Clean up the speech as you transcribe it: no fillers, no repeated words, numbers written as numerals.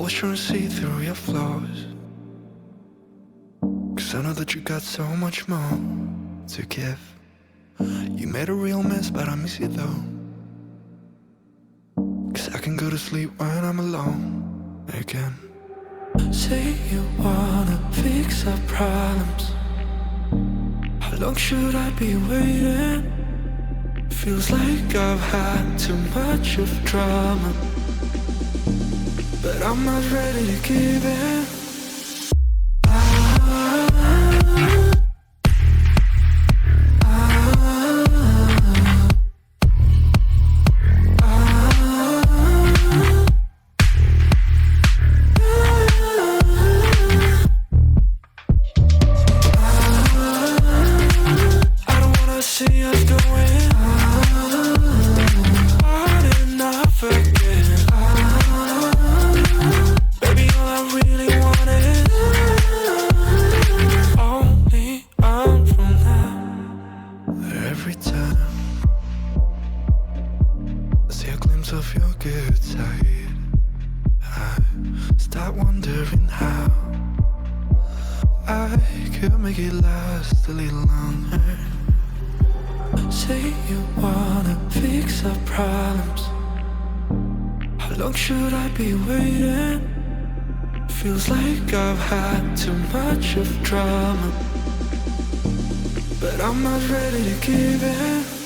always trying to see through your flaws, 'cause I know that you got so much more to give. You made a real mess, but I miss you though, 'cause I can go to sleep when I'm alone again. Say you wanna fix our problems. How long should I be waiting? Feels like I've had too much of drama, but I'm not ready to give in. See us going on and off again. Baby, all I really want is only on from now. Every time I see a glimpse of your good side, I start wondering how I could make it last a little longer. Say you wanna fix our problems. How long should I be waiting? Feels like I've had too much of drama, but I'm not ready to give in.